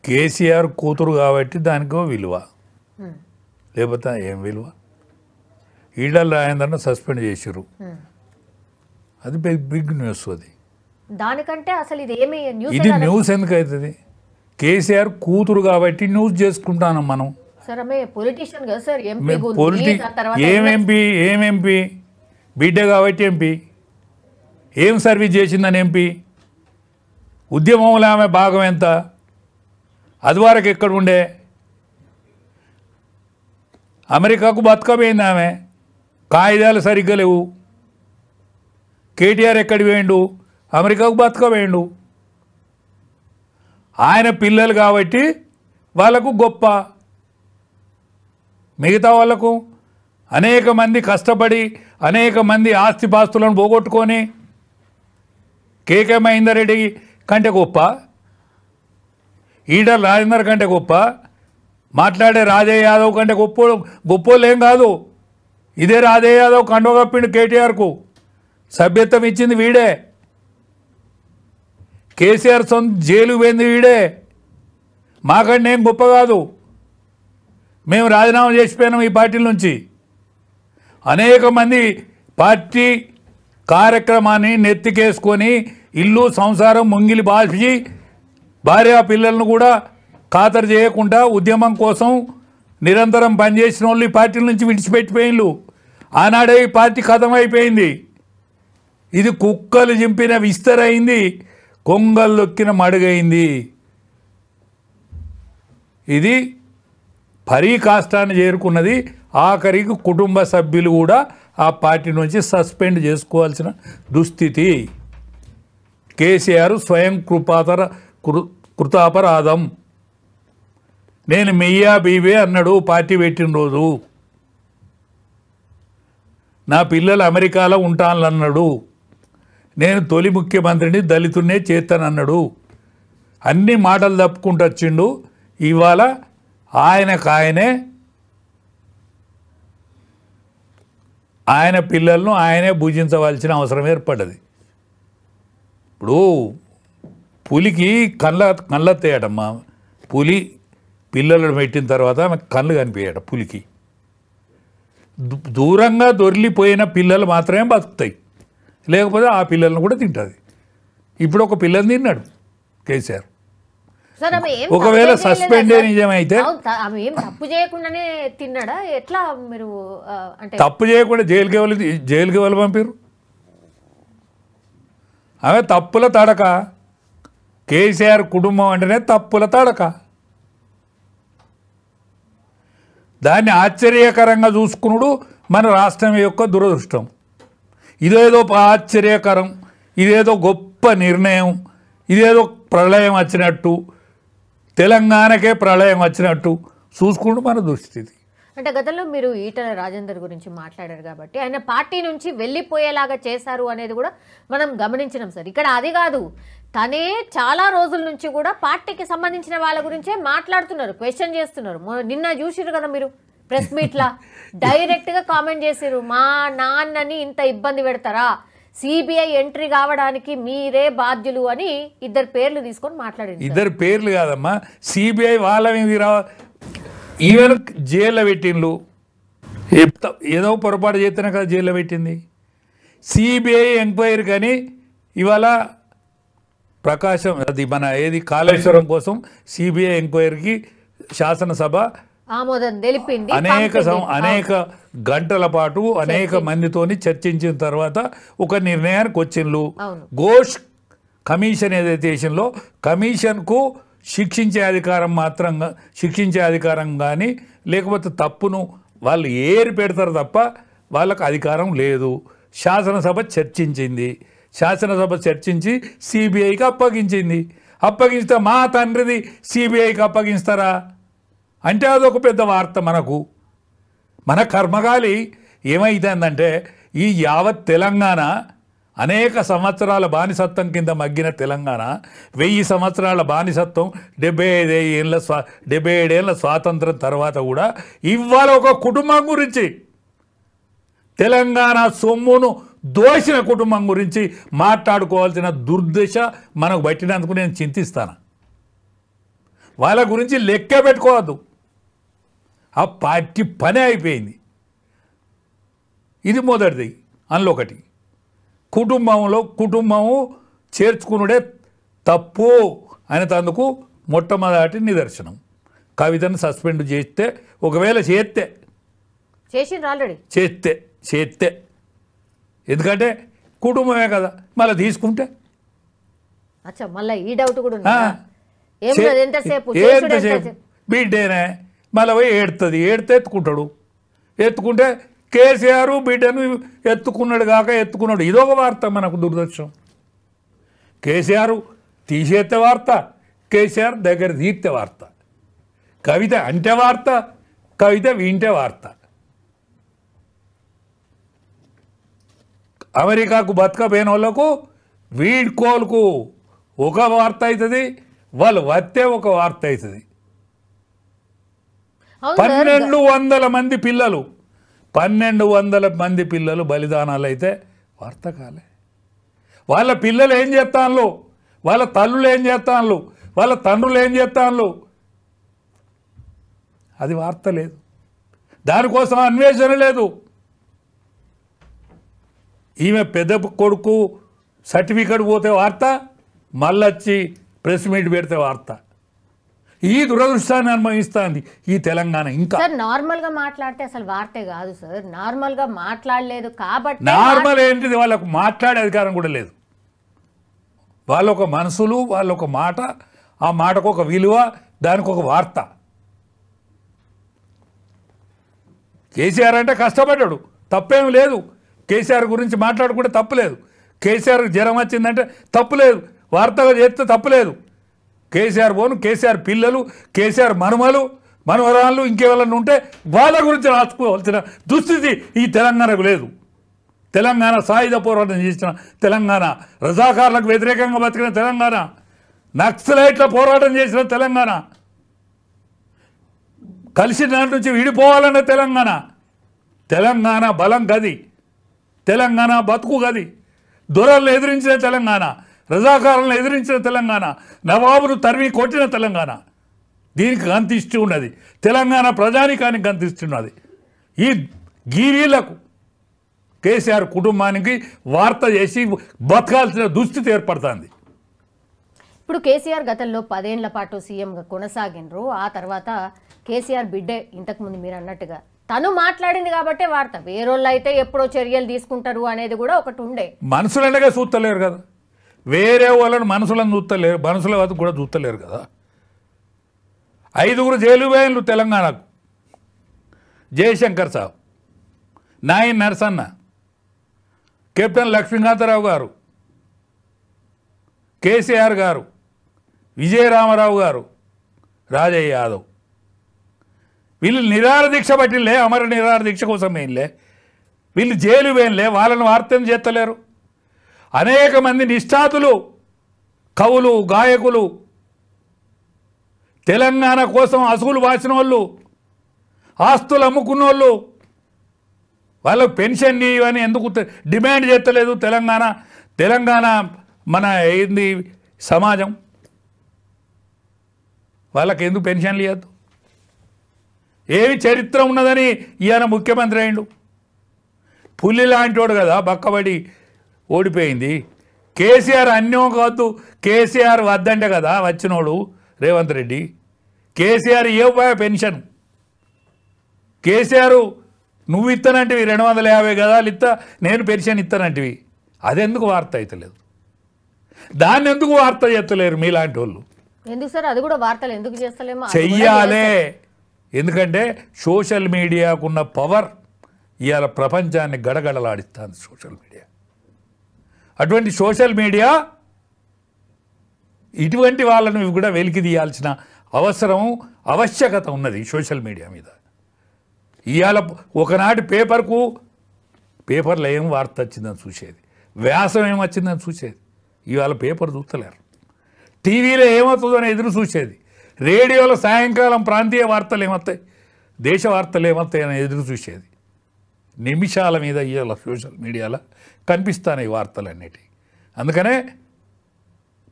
కేసీఆర్ కూతురు కాబట్టి దానికో విలువ, లేకపోతే ఏం విలువ? ఈడల రాయందరూ సస్పెండ్ చేసిర్రు, అది బిగ్ న్యూస్. అది దానికంటే అసలు ఇది ఏమి న్యూస్? ఇది న్యూస్ ఎందుకు అవుతుంది? కేసీఆర్ కూతురు కాబట్టి న్యూస్ చేసుకుంటాను మనం. సార్ ఆమె పొలిటీషియన్ కదా సార్, ఎంపీ ఏం ఎంపీ బిడ్డ కాబట్టి ఎంపీ. ఏం సర్వీస్ చేసిందని ఎంపీ? ఉద్యమంలో ఆమె భాగం ఎంత? అది వరకు ఎక్కడ ఉండే? అమెరికాకు బతకపోయింది ఆమె, కాయిదాలు సరిగ్గా లేవు. కేటీఆర్ ఎక్కడికి పోయిండు? అమెరికాకు బతకపోయిండు. ఆయన పిల్లలు కాబట్టి వాళ్ళకు గొప్ప, మిగతా వాళ్ళకు అనేక మంది కష్టపడి అనేక మంది ఆస్తిపాస్తులను పోగొట్టుకొని కేకే మహేందర్ రెడ్డి కంటే గొప్ప, ఈటల రాజేందర్ కంటే గొప్ప, మాట్లాడే రాజయ్య యాదవ్ కంటే గొప్పోళ్ళు ఏం కాదు. ఇదే రాజయ్య యాదవ్ కండువ కప్పిండు కేటీఆర్కు, సభ్యత్వం ఇచ్చింది వీడే. కేసీఆర్ సొంత జైలు పోయింది వీడే. మాకంటే ఏం గొప్ప కాదు, మేము రాజీనామా చేసిపోయినాం ఈ పార్టీల నుంచి. అనేక మంది పార్టీ కార్యక్రమాన్ని నెత్తికేసుకొని ఇల్లు సంసారం ముంగిలి బాసి భార్య పిల్లలను కూడా ఖాతరు చేయకుండా ఉద్యమం కోసం నిరంతరం పనిచేసిన వాళ్ళు ఈ పార్టీల నుంచి విడిచిపెట్టిపోయిన్లు. ఆనాడే ఈ పార్టీ ఖతమైపోయింది. ఇది కుక్కలు చింపిన విస్తరైంది, కొంగలు దొక్కిన మడుగైంది. ఇది పరీకాష్టాన్ని చేరుకున్నది. ఆఖరికి కుటుంబ సభ్యులు కూడా ఆ పార్టీ నుంచి సస్పెండ్ చేసుకోవాల్సిన దుస్థితి. కేసీఆర్ స్వయం కృతాపరాధం. నేను మెయ్యా బీబే అన్నాడు పార్టీ పెట్టిన రోజు. నా పిల్లలు అమెరికాలో ఉంటానన్నాడు. నేను తొలి ముఖ్యమంత్రిని దళితున్నే చేస్తానన్నాడు. అన్ని మాటలు తప్పుకుంటూ వచ్చిండు. ఇవాళ ఆయన పిల్లలను ఆయనే భుజించవలసిన అవసరం ఏర్పడ్డది. ఇప్పుడు పులికి కళ్ళెత్తాయటమ్మా. పులి పిల్లలను పెట్టిన తర్వాత ఆమెకు కళ్ళు కనిపించాడు. పులికి దూరంగా దొరికిపోయిన పిల్లలు మాత్రమే బతుకుతాయి, లేకపోతే ఆ పిల్లలను కూడా తింటుంది. ఇప్పుడు ఒక పిల్లని తిన్నాడు కేసీఆర్. ఒకవేళ సస్పెండ్ నిజమైతే తప్పు చేయకుండానే తిన్నాడా ఎట్లా? మీరు అంటే తప్పు చేయకుండా జైలుకి ఎవరు పంపారు? ఆమె తప్పుల తడక. కేసీఆర్ కుటుంబం అంటేనే తప్పుల తడక. దాన్ని ఆశ్చర్యకరంగా చూసుకున్నాడు మన రాష్ట్రం యొక్క దురదృష్టం. ఇదేదో ఆశ్చర్యకరం, ఇదేదో గొప్ప నిర్ణయం, ఇదేదో ప్రళయం వచ్చినట్టు, తెలంగాణకే ప్రళయం వచ్చినట్టు చూసుకుంటూ మన దుస్థితి. అంటే గతంలో మీరు ఈటల రాజేందర్ గురించి మాట్లాడారు కాబట్టి ఆయన పార్టీ నుంచి వెళ్ళిపోయేలాగా చేశారు అనేది కూడా మనం గమనించినాం సార్. ఇక్కడ అది కాదు, తనే చాలా రోజుల నుంచి కూడా పార్టీకి సంబంధించిన వాళ్ళ గురించే మాట్లాడుతున్నారు, క్వశ్చన్ చేస్తున్నారు. నిన్న చూసిరు కదా మీరు ప్రెస్ మీట్లా, డైరెక్ట్గా కామెంట్ చేసిరు, మా నాన్నని ఇంత ఇబ్బంది పెడతారా, సిబిఐ ఎంట్రీ కావడానికి మీరే బాధ్యులు అని ఇద్దరు పేర్లు తీసుకొని మాట్లాడింది. ఇద్దరు పేర్లు కాదమ్మా, సిబిఐ వాళ్ళ మీద ఈవెన్ జైల్లో పెట్టిండ్లు. ఏదో పొరపాటు చేస్తేనే కదా జైల్లో పెట్టింది. సిబిఐ ఎంక్వైరీ కానీ ఇవాళ ప్రకాశం అది మన ఏది కాళేశ్వరం కోసం సిబిఐ ఎంక్వైరీకి శాసనసభ ఆమోదం తెలిపింది. అనేక గంటల పాటు అనేక మందితోని చర్చించిన తర్వాత ఒక నిర్ణయానికి వచ్చిండ్రు. ఘోష్ కమిషన్ ఏదైతే చేసిందో కమిషన్కు శిక్షించే అధికారం కానీ లేకపోతే తప్పును వాళ్ళు ఏరి పెడతారు తప్ప వాళ్ళకు అధికారం లేదు. శాసనసభ చర్చించి సిబిఐకి అప్పగించింది. అప్పగిస్తే మా తండ్రిది సిబిఐకి అప్పగిస్తారా అంటే అదొక పెద్ద వార్త. మన కర్మగాలి ఏమైందంటే ఈ యావత్ తెలంగాణ అనేక సంవత్సరాల బానిసత్వం కింద మగ్గిన తెలంగాణ, 1000 సంవత్సరాల బానిసత్వం, 77 ఏళ్ళ స్వాతంత్రం తర్వాత కూడా ఇవాళ ఒక కుటుంబం గురించి, తెలంగాణ సొమ్మును దోచిన కుటుంబం గురించి మాట్లాడుకోవాల్సిన దుర్దశ మనకు పట్టినందుకు నేను చింతిస్తాను. వాళ్ళ గురించి లెక్క పెట్టుకోవద్దు. ఆ పార్టీ పనే అయిపోయింది. ఇది మొదటిది. అందులో ఒకటి కుటుంబము చేర్చుకునుడే తప్పు అనేందుకు మొట్టమొదటి నిదర్శనం. కవితను సస్పెండ్ చేస్తే, ఒకవేళ చేసిండ్రు ఆల్రెడీ, చేస్తే ఎందుకంటే కుటుంబమే కదా, మళ్ళీ తీసుకుంటే అచ్చా మళ్ళీ ఈ డౌట్ కూడా ఉందా? ఎంతసేపు బిడ్డేనే మళ్ళీ పోయి ఏడితే ఎత్తుకుంటే కేసీఆర్ బిడ్డను ఎత్తుకున్నాడు కాక ఎత్తుకున్నాడు. ఇదొక వార్త మనకు దురదృష్టం. కేసీఆర్ తీసేస్తే వార్త, కేసీఆర్ దగ్గర తీర్తే వార్త. కవిత అంటే వార్త, కవిత వింటే వార్త. అమెరికాకు బతకపోయిన వాళ్ళకు వీడ్కోలుకు ఒక వార్త అవుతుంది, వాళ్ళు వస్తే ఒక వార్త అవుతుంది. 1200 మంది పిల్లలు 1200 మంది పిల్లలు బలిదానాలు అయితే వార్త కాలే. వాళ్ళ పిల్లలు ఏం చేస్తాను, వాళ్ళ తల్లులు ఏం చేస్తాను, వాళ్ళ తండ్రులు ఏం చేస్తాను, అది వార్త లేదు. దానికోసం అన్వేషణ లేదు. ఈమె పెద్ద కొడుకు సర్టిఫికెట్ పోతే వార్త, మళ్ళొచ్చి ప్రెస్ మీట్ పెడితే వార్త. ఈ దురదృష్టాన్ని అనుభవిస్తుంది ఈ తెలంగాణ. ఇంకా సార్ నార్మల్గా మాట్లాడితే అసలు వార్తే కాదు సార్, నార్మల్గా మాట్లాడలేదు కాబట్టి. నార్మల్ ఏంటిది, వాళ్ళకు మాట్లాడే అధికారం కూడా లేదు. వాళ్ళొక మనసులు, వాళ్ళొక మాట, ఆ మాటకు ఒక విలువ, దానికి ఒక వార్త. కేసీఆర్ అంటే కష్టపడ్డాడు, తప్పేం లేదు. కేసీఆర్ గురించి మాట్లాడుకుంటే తప్పులేదు. కేసీఆర్ జ్వరం వచ్చిందంటే తప్పులేదు, వార్తగా చేస్తే తప్పులేదు. కేసీఆర్ పోను, కేసీఆర్ పిల్లలు, కేసీఆర్ మనవరాళ్ళు ఇంకేవాళ్ళని ఉంటే వాళ్ళ గురించి రాసుకోవాల్సిన దుస్థితి ఈ తెలంగాణకు లేదు. తెలంగాణ సాయుధ పోరాటం చేసిన తెలంగాణ, రజాకారులకు వ్యతిరేకంగా బతికిన తెలంగాణ, నక్సలైట్ల పోరాటం చేసిన తెలంగాణ, కలిసి దాని నుంచి విడిపోవాలన్న తెలంగాణ. తెలంగాణ బలం గది, తెలంగాణ బతుకు గది. దొరలను ఎదిరించిన తెలంగాణ, రజాకారులను ఎదిరించిన తెలంగాణ, నవాబును తరిమి కొట్టిన తెలంగాణ. దీనికి గంతిస్తూ ఉన్నది, తెలంగాణ ప్రజానికానికి గంతిస్తున్నది. ఈ గీవీలకు కేసీఆర్ కుటుంబానికి వార్త చేసి బతకాల్సిన దుస్థితి ఏర్పడుతుంది. ఇప్పుడు కేసీఆర్ గతంలో 10 ఏళ్ల పాటు సీఎంగా కొనసాగినరు. ఆ తర్వాత కేసీఆర్ బిడ్డే ఇంతకుముందు మీరు అన్నట్టుగా తను మాట్లాడింది కాబట్టి వార్త. వేరోళ్ళు అయితే ఎప్పుడో చర్యలు తీసుకుంటారు అనేది కూడా ఒకటి ఉండే. మనుషులనగా చూస్తలేరు కదా, వేరే వాళ్ళని మనుషులను చూస్తలేరు, మనుషుల వద్ద కూడా చూస్తలేరు కదా. 5 జైలు వేయన్లు తెలంగాణకు. జయశంకర్ సాబ్, నాయన్ నరసన్న, కెప్టెన్ లక్ష్మీకాంతరావు గారు, కేసీఆర్ గారు, విజయరామారావు గారు, రాజయ్య యాదవ్, వీళ్ళు నిరాహార దీక్ష పట్టిలే, అమర నిరాహార దీక్ష కోసం వేయలే, వీళ్ళు జైలు వేయలే, వాళ్ళని వార్తం చేస్తలేరు. అనేక మంది నిష్ఠాతులు, కవులు, గాయకులు, తెలంగాణ కోసం అసుగులు వాసిన వాళ్ళు, ఆస్తులు అమ్ముకున్న వాళ్ళు, వాళ్ళకు పెన్షన్ ఇవని ఎందుకు డిమాండ్ చేస్తలేదు తెలంగాణ మన ఏంది సమాజం? వాళ్ళకి ఎందుకు పెన్షన్లు ఇవ్వద్దు? ఏమి చరిత్ర ఉన్నదని ఈయన ముఖ్యమంత్రి అయిండు. పులి లాంటివాడు కదా, బక్కబడి ఓడిపోయింది. కేసీఆర్ అన్యం కాదు, కేసీఆర్ వద్దంటే కదా వచ్చినోడు రేవంత్ రెడ్డి. కేసీఆర్ ఇవ్వబోయే పెన్షన్, కేసీఆర్ నువ్వు ఇస్తానంటివి 250 గదాలు ఇస్తా, నేను పెన్షన్ ఇస్తానంటివి. అదెందుకు వార్త అవుతలేదు? దాన్ని ఎందుకు వార్త చేస్తలేరు మీలాంటి వాళ్ళు? ఎందుకు సార్ అది కూడా వార్తలు ఎందుకు చేస్తలేమో చెయ్యాలే. ఎందుకంటే సోషల్ మీడియాకున్న పవర్ ఇవాళ ప్రపంచాన్ని గడగడలాడిస్తుంది సోషల్ మీడియా. అటువంటి సోషల్ మీడియా ఇటువంటి వాళ్ళను కూడా వెలికి తీయాల్సిన ఆవశ్యకత ఉన్నది సోషల్ మీడియా మీద. ఇవాళ ఒకనాటి పేపర్లో ఏం వార్త వచ్చిందని చూసేది, వ్యాసం ఏమొచ్చిందని చూసేది. ఇవాళ పేపర్ చూస్తలేరు. టీవీలో ఏమవుతుందని ఎదురు చూసేది. రేడియోలో సాయంకాలం ప్రాంతీయ వార్తలు ఏమవుతాయి, దేశ వార్తలు ఏమవుతాయి అని ఎదురు చూసేది. నిమిషాల మీద ఇవాళ సోషల్ మీడియాలో కనిపిస్తాయి ఈ వార్తలన్నిటి. అందుకనే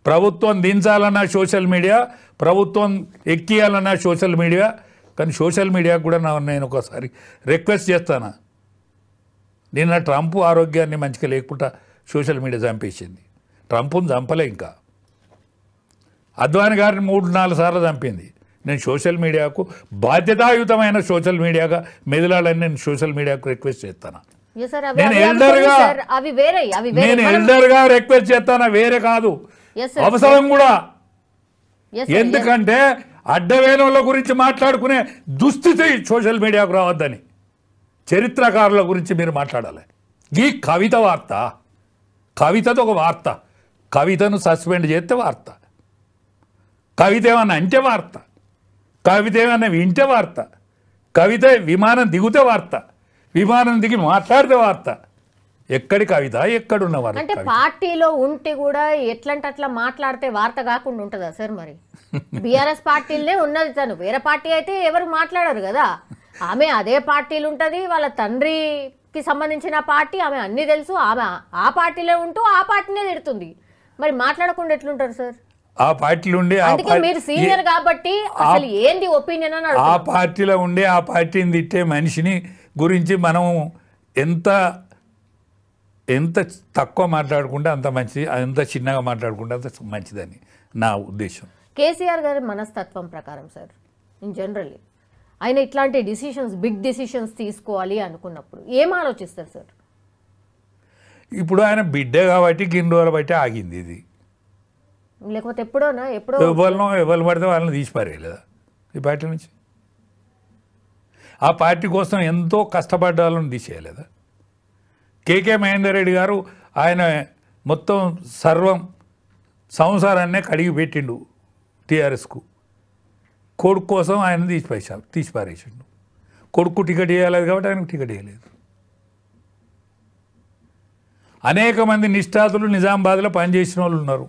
ప్రభుత్వం దించాలన్న సోషల్ మీడియా, ప్రభుత్వం ఎక్కియాలన్న సోషల్ మీడియా. కానీ సోషల్ మీడియాకు కూడా నేను ఒకసారి రిక్వెస్ట్ చేస్తాను. నిన్న ట్రంప్ ఆరోగ్యాన్ని మంచిగా లేకుండా సోషల్ మీడియా చంపేసింది. ట్రంప్ను చంపలే, ఇంకా అద్వాని గారిని 3-4 సార్లు చంపింది. నేను సోషల్ మీడియాకు బాధ్యతాయుతమైన సోషల్ మీడియాగా మెదలాలని నేను సోషల్ మీడియాకు రిక్వెస్ట్ చేస్తాను. నేను ఎల్డర్గా రిక్వెస్ట్ చేస్తాను, వేరే కాదు, అవసరం కూడా. ఎందుకంటే అడ్డవేనుల గురించి మాట్లాడుకునే దుస్థితి సోషల్ మీడియాకు రావద్దని. చరిత్రకారుల గురించి మీరు మాట్లాడాలి. ఈ కవిత వార్త, కవితతో ఒక వార్త, కవితను సస్పెండ్ చేస్తే వార్త, కవిత ఏమన్నా అంటే వార్త, కవిత ఏమన్నా వింటే వార్త, కవిత విమానం దిగితే వార్త, విమానం దిగి మాట్లాడితే వార్త. ఎక్కడి కవిత, ఎక్కడున్న వార్త? అంటే పార్టీలో ఉంటే కూడా ఎట్లంటే అట్లా మాట్లాడితే వార్త కాకుండా ఉంటుందా సార్? మరి బీఆర్ఎస్ పార్టీలనే ఉన్నది, తను వేరే పార్టీ అయితే ఎవరు మాట్లాడరు కదా. ఆమె అదే పార్టీలు ఉంటుంది, వాళ్ళ తండ్రికి సంబంధించిన పార్టీ, ఆమె అన్నీ తెలుసు, ఆమె ఆ పార్టీలో ఉంటూ ఆ పార్టీనే తిడుతుంది. మరి మాట్లాడకుండా ఎట్లుంటారు సార్? ఆ పార్టీలో ఉండి, అందుకే మీరు సీనియర్ కాబట్టి అసలు ఏంది ఒపీనియన్ అని ఆ పార్టీలో ఉండి ఆ పార్టీని తిట్టే మనిషిని గురించి మనం ఎంత తక్కువ మాట్లాడుకుంటే అంత మంచిది, ఎంత చిన్నగా మాట్లాడుకుంటే అంత మంచిదని నా ఉద్దేశం. కేసీఆర్ గారి మనస్తత్వం ప్రకారం సార్, ఇన్ జనరల్లీ ఆయన ఇట్లాంటి డిసిషన్స్, బిగ్ డిసిషన్స్ తీసుకోవాలి అనుకున్నప్పుడు ఏం ఆలోచిస్తారు సార్? ఇప్పుడు ఆయన బిడ్డే కాబట్టి గిన్ని రోజులు బట్టి ఆగింది ఇది. లేకపోతే ఎప్పుడో ఎవరు పడితే వాళ్ళని తీసిపారేయలేదా ఈ పార్టీ నుంచి? ఆ పార్టీ కోసం ఎంతో కష్టపడ్డ వాళ్ళని తీసేయలేదా? కేకే మహేందర్ రెడ్డి గారు ఆయన మొత్తం సర్వం సంసారాన్నే కడిగి పెట్టిండు టీఆర్ఎస్కు. కొడుకు కోసం ఆయన తీసిపారేసిండు. కొడుకు టికెట్ ఇవ్వలేదు కాబట్టి ఆయనకు టికెట్ ఇవ్వలేదు. అనేక మంది నిష్ఠాతులు నిజామాబాద్లో పనిచేసిన వాళ్ళు ఉన్నారు.